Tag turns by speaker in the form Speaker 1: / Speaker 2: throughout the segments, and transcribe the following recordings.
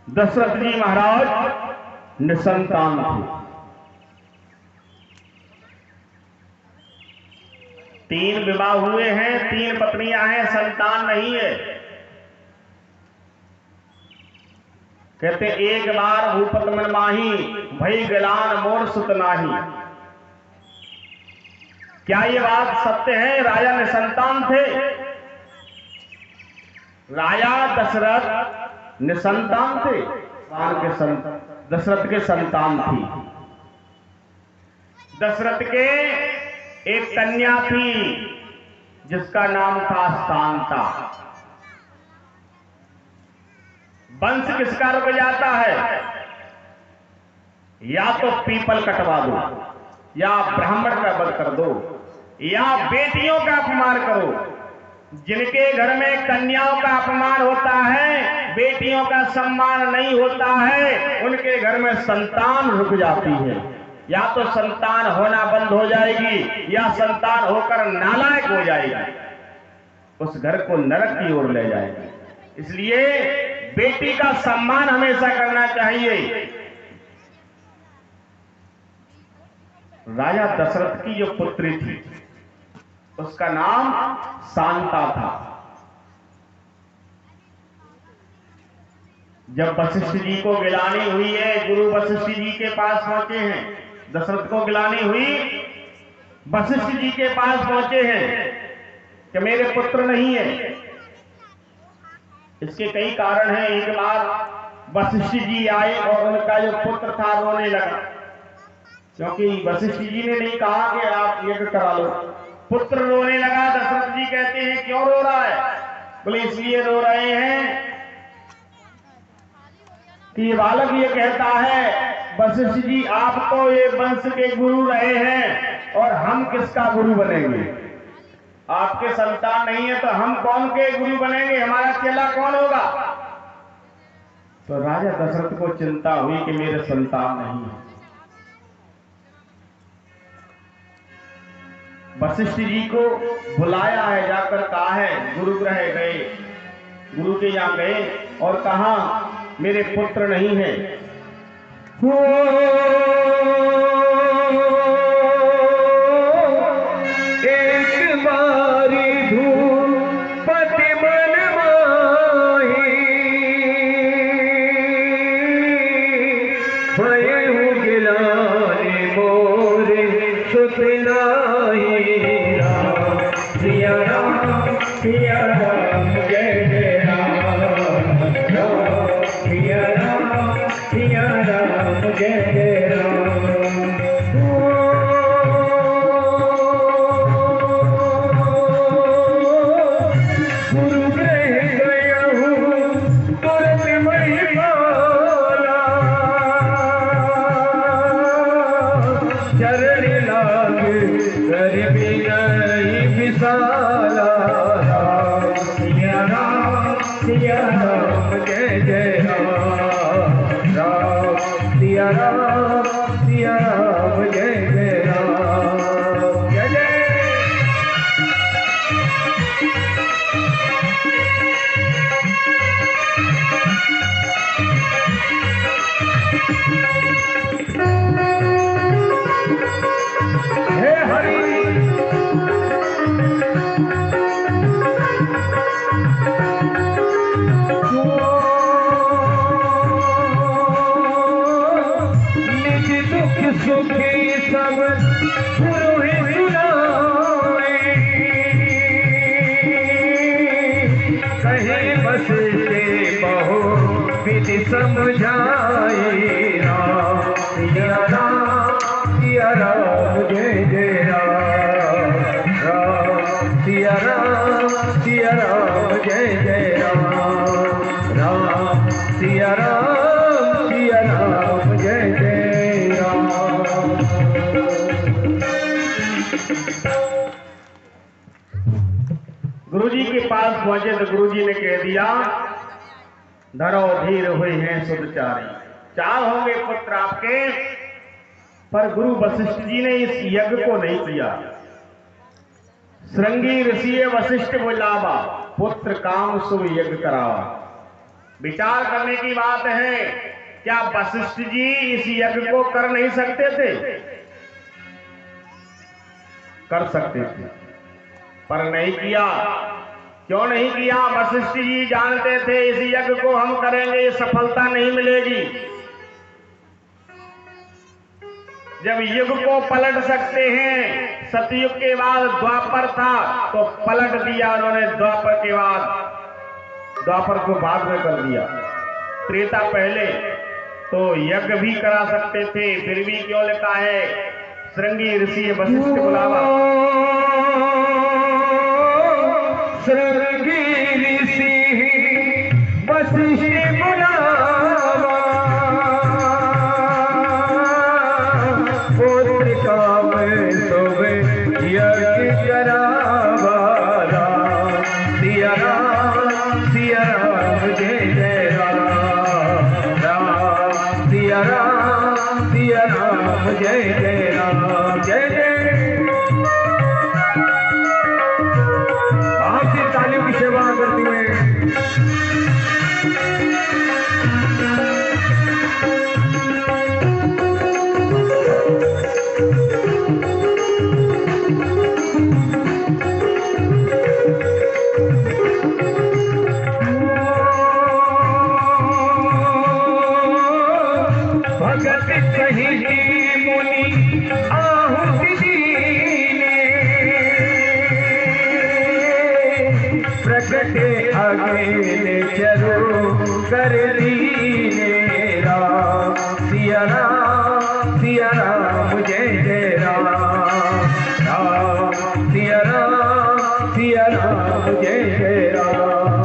Speaker 1: दशरथ जी महाराज निसंतान थे। 3 विवाह हुए हैं, 3 पत्नियां हैं, संतान नहीं है। कहते एक बार भूपत मन माही, भई गिलान मोर सुत नाही। क्या ये बात सत्य है? राजा निसंतान थे। राजा दशरथ निसंतान थे। दशरथ के संतान थी। दशरथ के एक कन्या थी जिसका नाम था शांता। वंश किसका रुक जाता है? या तो पीपल कटवा दो, या ब्राह्मण का वध कर दो, या बेटियों का अपमान करो। जिनके घर में कन्याओं का अपमान होता है, बेटियों का सम्मान नहीं होता है, उनके घर में संतान रुक जाती है। या तो संतान होना बंद हो जाएगी, या संतान होकर नालायक हो जाएगी, उस घर को नरक की ओर ले जाएगी। इसलिए बेटी का सम्मान हमेशा करना चाहिए। राजा दशरथ की जो पुत्री थी उसका नाम शांता था। जब वशिष्ठ जी को गिलानी हुई है, गुरु वशिष्ठ जी के पास पहुंचे हैं, दशरथ को गिलानी हुई, वशिष्ठ जी के पास पहुंचे हैं कि मेरे पुत्र नहीं है। इसके कई कारण हैं। एक बार वशिष्ठ जी आए और उनका जो पुत्र था रोने लगा, क्योंकि वशिष्ठ जी ने नहीं कहा कि आप यज्ञ करा लो। पुत्र रोने लगा। दशरथ जी कहते हैं क्यों रो रहा है? बोले इसलिए रो रहे हैं कि ये बालक ये कहता है, वशिष्ठ जी आप तो ये वंश के गुरु रहे हैं और हम किसका गुरु बनेंगे? आपके संतान नहीं है तो हम कौन के गुरु बनेंगे? हमारा चेला कौन होगा? तो राजा दशरथ को चिंता हुई कि मेरे संतान नहीं है। वशिष्ठ जी को बुलाया है, जाकर कहा है, गुरुगृह गए, गुरु के यहां गए और कहा मेरे पुत्र नहीं है।
Speaker 2: एक बारी धूपत मन माही, भयहु गिलाने मोरे सुत नाही। राम सिया राम, सिया राम, जय जय राम। राम सिया राम, सिया राम, जय जय राम। चरण लाग कर बिनय विशाला। राम सिया राम, सिया राम, जय जय राम। राम सिया राम, सिया राम, जय जय राम। जय जय। हे हरि निज दुख सुखी सब पुरोहित सुनाए। कहे बस से बहु विधि समझाए। राम सिया राम, सिया राम, जय जय राम। राम सिया राम, सिया राम, जय जय राम। राम सिया राम, सिया राम, जय जय राम।
Speaker 1: गुरुजी के पास पहुंचे तो गुरुजी ने कह दिया, धरो धीर हुए हैं सुधचारी। 4 होंगे पुत्र आपके, पर गुरु वशिष्ठ जी ने इस यज्ञ को नहीं किया। श्रृंगी ऋषि वशिष्ठ बोलावा, पुत्र काम शुभ यज्ञ करावा। विचार करने की बात है। क्या वशिष्ठ जी इस यज्ञ को कर नहीं सकते थे? कर सकते थे, पर नहीं किया। क्यों नहीं किया? वशिष्ठ जी जानते थे इस यज्ञ को हम करेंगे सफलता नहीं मिलेगी। जब युग को पलट सकते हैं, सतयुग के बाद द्वापर था तो पलट दिया उन्होंने, द्वापर के बाद द्वापर को बाद में कर दिया, त्रेता पहले। तो यज्ञ भी करा सकते थे, फिर भी क्यों लिखा है श्रृंगी ऋषि वशिष्ठ बुलावा।
Speaker 2: श्रृंगी ऋषि वशिष्ठ बुलावा, पुत्र काम सोवे यज्ञ करावा। राम सिया राम जय जय राम, राम सिया राम जय जय राम, जय जय। आपकी तालियों की सेवा करते हुए भगत कही मुनि आहुति दीने, प्रगटे अगेले चरो कर दीने। राम सिया राम जय जय राम, राम सिया राम जय जय राम।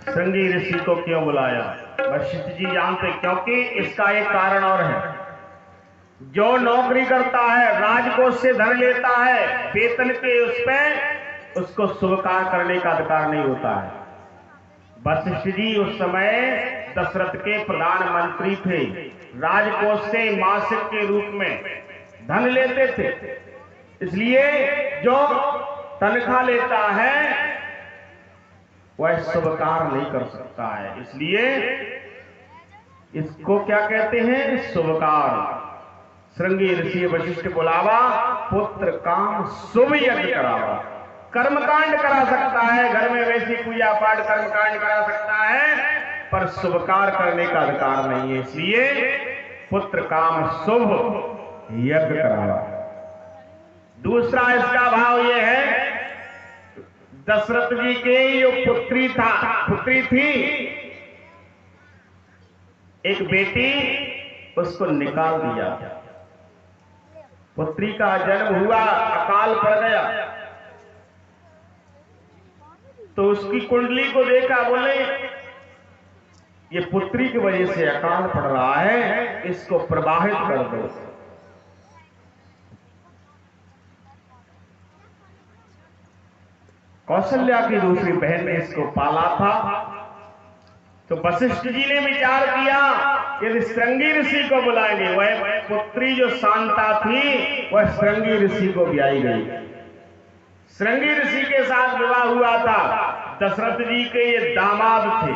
Speaker 1: श्रृंगी ऋषि को क्यों बुलाया? वशिष्ठ जी जानते, क्योंकि इसका एक कारण और है। जो नौकरी करता है, राजकोष से धन लेता है, वेतन के उस पे उसको स्वीकार करने का अधिकार नहीं होता है। वशिष्ठ जी उस समय दशरथ के प्रधानमंत्री थे, राजकोष से मासिक के रूप में धन लेते थे। इसलिए जो तनख्वाह लेता है वह स्वीकार नहीं कर सकता है, इसलिए इसको क्या कहते हैं? स्वीकार। श्रृंगी ऋषि वशिष्ठ बुलावा, पुत्र काम शुभ यज्ञ करावा। कर्मकांड करा सकता है, घर में वैसी पूजा पाठ कर्मकांड करा सकता है, पर स्वीकार करने का अधिकार नहीं है, इसलिए पुत्र काम शुभ यज्ञ करावा। दूसरा इसका भाव यह है, दशरथ जी के जो पुत्री थी, एक बेटी, उसको निकाल दिया। पुत्री का जन्म हुआ, अकाल पड़ गया, तो उसकी कुंडली को देखा, बोले ये पुत्री की वजह से अकाल पड़ रहा है, इसको प्रवाहित कर दो। कौशल्या की दूसरी बहन ने इसको पाला था, तो वशिष्ठ जी ने विचार किया यदि श्रृंगी ऋषि को बुलाएंगे, वह पुत्री जो शांता थी वह श्रृंगी ऋषि को ब्याई गई। श्रृंगी ऋषि के साथ विवाह हुआ था, दशरथ जी के ये दामाद थे।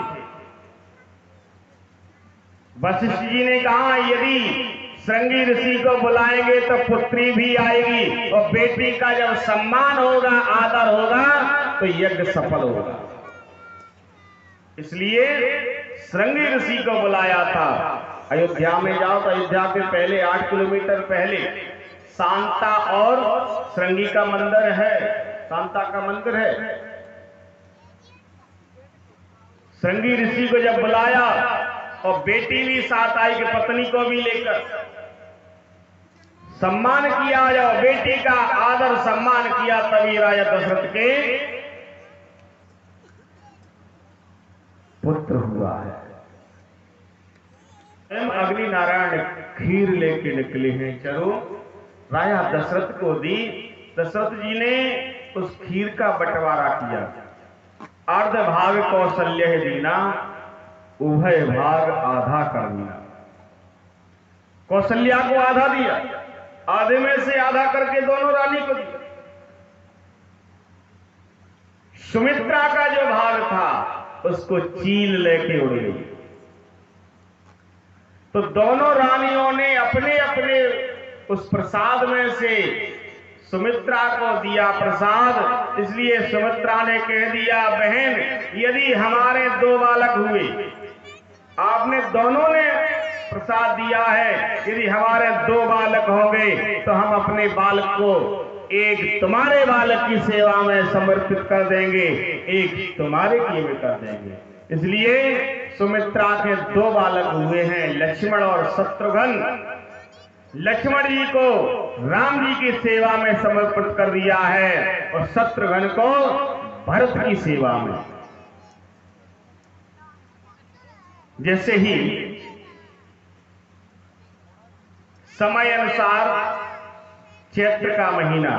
Speaker 1: वशिष्ठ जी ने कहा यदि श्रृंगी ऋषि को बुलाएंगे तो पुत्री भी आएगी, और बेटी का जब सम्मान होगा, आदर होगा, तो यज्ञ सफल होगा। इसलिए श्रृंगी ऋषि को बुलाया था। अयोध्या में जाओ तो अयोध्या के पहले 8 किलोमीटर पहले शांता और श्रृंगी का मंदिर है, शांता का मंदिर है। श्रृंगी ऋषि को जब बुलाया और बेटी भी साथ आई कि पत्नी को भी लेकर सम्मान किया जाओ, बेटी का आदर सम्मान किया, तभी राजा दशरथ के पुत्र हुआ है। अग्नि नारायण खीर लेके निकले हैं, चलो राजा दशरथ को दी। दशरथ जी ने उस खीर का बंटवारा किया, अर्ध भाग कौशल्य दीना, उभय भाग आधा कर दिया। कौशल्या को आधा दिया, आधे में से आधा करके दोनों रानी को दिया। सुमित्रा का जो भाग था उसको चील लेके उड़ गई। तो दोनों रानियों ने अपने अपने उस प्रसाद में से सुमित्रा को दिया प्रसाद। इसलिए सुमित्रा ने कह दिया, बहन यदि हमारे 2 बालक हुए, आपने दोनों ने प्रसाद दिया है, यदि हमारे 2 बालक होंगे तो हम अपने बालक को एक तुम्हारे बालक की सेवा में समर्पित कर देंगे, एक तुम्हारे किए में कर देंगे। इसलिए सुमित्रा के 2 बालक हुए हैं, लक्ष्मण और शत्रुघ्न। लक्ष्मण जी को राम जी की सेवा में समर्पित कर दिया है और शत्रुघ्न को भरत की सेवा में। जैसे ही समय अनुसार चैत्र का महीना,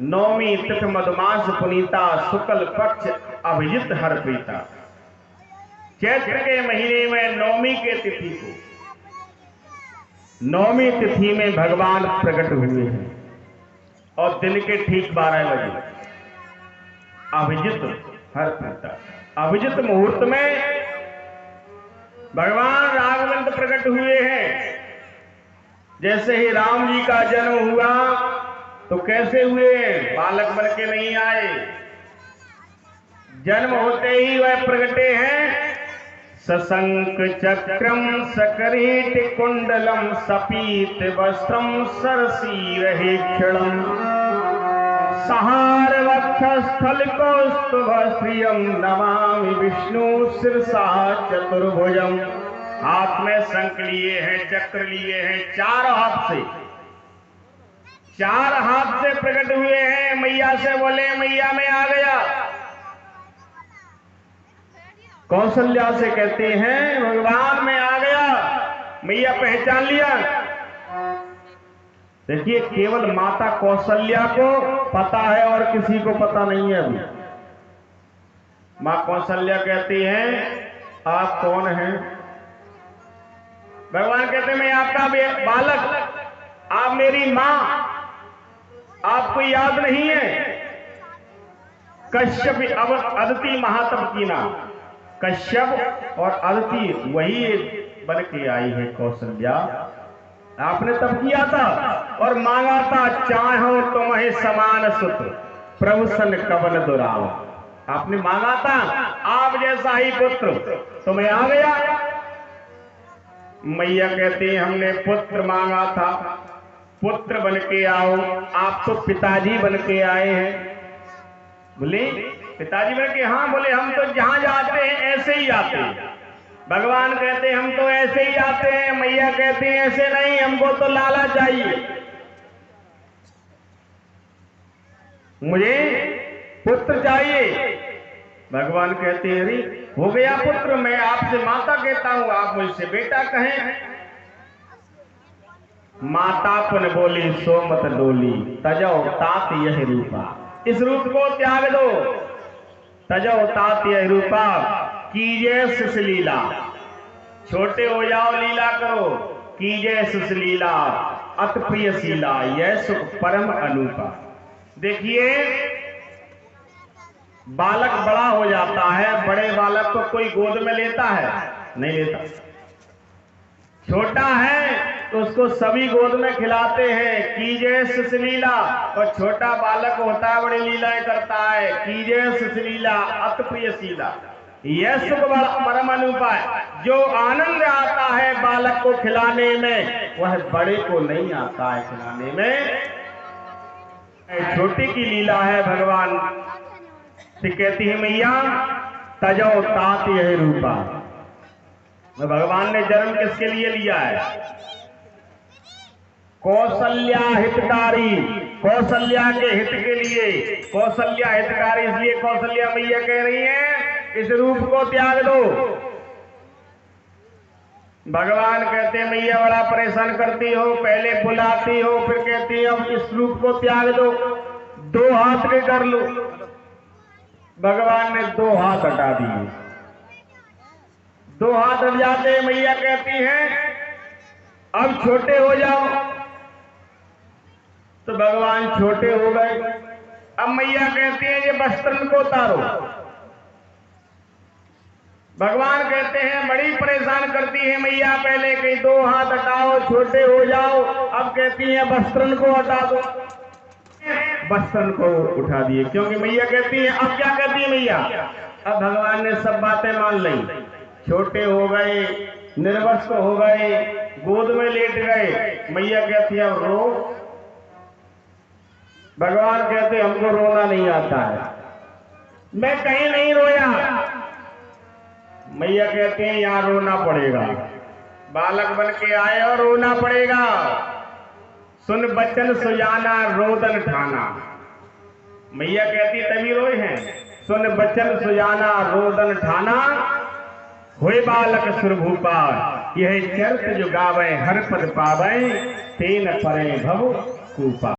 Speaker 1: नौमी तिथि मधुमास पुनीता, शुक्ल पक्ष अभिजित हर प्रीता। चैत्र के महीने में नौमी के तिथि को, नौमी तिथि में भगवान प्रकट हुए हैं और दिन के ठीक 12 बजे अभिजित हर प्रीता। अभिजित मुहूर्त में भगवान राघवेंद्र प्रकट हुए हैं। जैसे ही राम जी का जन्म हुआ तो कैसे हुए, बालक बन के नहीं आए, जन्म होते ही वह प्रगटे हैं। सशंक चक्रम सकरीट कुंडलम सपीत वस्त्रम सरसीरहे क्षणम सहार वक्षस्थल कौस्तुभ श्रियम नमामि विष्णु शिरसा चतुर्भुजम। हाथ में शंख लिए हैं, चक्र लिए हैं, 4 हाथ से, 4 हाथ से प्रकट हुए हैं। मैया से बोले, मैया मैं आ गया। कौशल्या से कहते हैं, भगवान मैं आ गया। मैया पहचान लिया। देखिए, केवल माता कौशल्या को पता है और किसी को पता नहीं है। अभी मां कौशल्या कहती हैं, आप कौन हैं? भगवान कहते हैं, मैं आपका बालक, आप मेरी मां, आपको याद नहीं है? कश्यप अब अदिति महातप की नाम, कश्यप और अदिति वही बन के आई है कौशल्या। आपने तब किया था और मांगा था, चाहो तुम्हें समान सुत प्रभु सन कवन दुराव। आपने मांगा था आप जैसा ही पुत्र, तुम्हें आ गया। मैया कहती है, हमने पुत्र मांगा था, पुत्र बन के आओ। आप तो पिताजी बन के आए हैं। बोले पिताजी बन के? हाँ। बोले हम तो जहां जाते हैं ऐसे ही आते हैं। भगवान कहते हैं हम तो ऐसे ही आते हैं। मैया कहते हैं ऐसे नहीं, हमको तो लाला चाहिए, मुझे पुत्र चाहिए। भगवान कहते हैं, अरे हो गया पुत्र, मैं आपसे माता कहता हूं, आप मुझसे बेटा कहें। मातापन बोली सो मत डोली, तजो तात यह रूपा। इस रूप को त्याग दो, तजो तात यह रूपा, कीजे सुसलीला। छोटे हो जाओ, लीला करो, कीजे सुसलीला अत प्रियशीला, यह सुख परम अनूपा। देखिए, बालक बड़ा हो जाता है, बड़े बालक को कोई गोद में लेता है? नहीं लेता। छोटा है तो उसको सभी गोद में खिलाते हैं, कीजे सुसलीला। और छोटा बालक होता है, बड़ी लीलाएं करता है, कीजे सुसलीला अत प्रियशीला, यह सुख बड़ा परम अनूपा है। जो आनंद आता है बालक को खिलाने में, वह बड़े को नहीं आता है खिलाने में। छोटे की लीला है। भगवान से कहती है मैया, तजो तात यह रूपा। भगवान ने जन्म किसके लिए लिया है? कौशल्या हितकारी, कौशल्या के हित के लिए। कौशल्या हितकारी, इसलिए कौशल्या मैया कह रही है इस रूप को त्याग दो। भगवान कहते हैं मैया बड़ा परेशान करती हो, पहले बुलाती हो फिर कहती हो अब इस रूप को त्याग दो, 2 हाथ के कर लो। भगवान ने 2 हाथ हटा दिए। 2 हाथ हट जाते, मैया कहती हैं अब छोटे हो जाओ। तो भगवान छोटे हो गए। अब मैया कहती हैं ये वस्त्रन को उतारो। भगवान कहते हैं बड़ी परेशान करती है मैया, पहले कहीं 2 हाथ हटाओ छोटे हो जाओ, अब कहती हैं वस्त्रन को हटा दो। वस्त्रन को उठा दिए, क्योंकि मैया कहती है, अब क्या कहती है मैया, अब भगवान ने सब बातें मान ली, छोटे हो गए, निर्वस्त्र हो गए, गोद में लेट गए। मैया कहती है अब रो। भगवान कहते हमको रोना नहीं आता है, मैं कहीं नहीं रोया। मैया कहते हैं यहां रोना पड़ेगा, बालक बन के आए और रोना पड़ेगा। सुन बचन सुजाना रोदन ठाना। मैया कहती तभी रोए हैं, सुन बचन सुजाना रोदन ठाना, होए बालक सुरभूपा, यह चरित जो गावे हर पद पावे, तेन परे भव कूपा।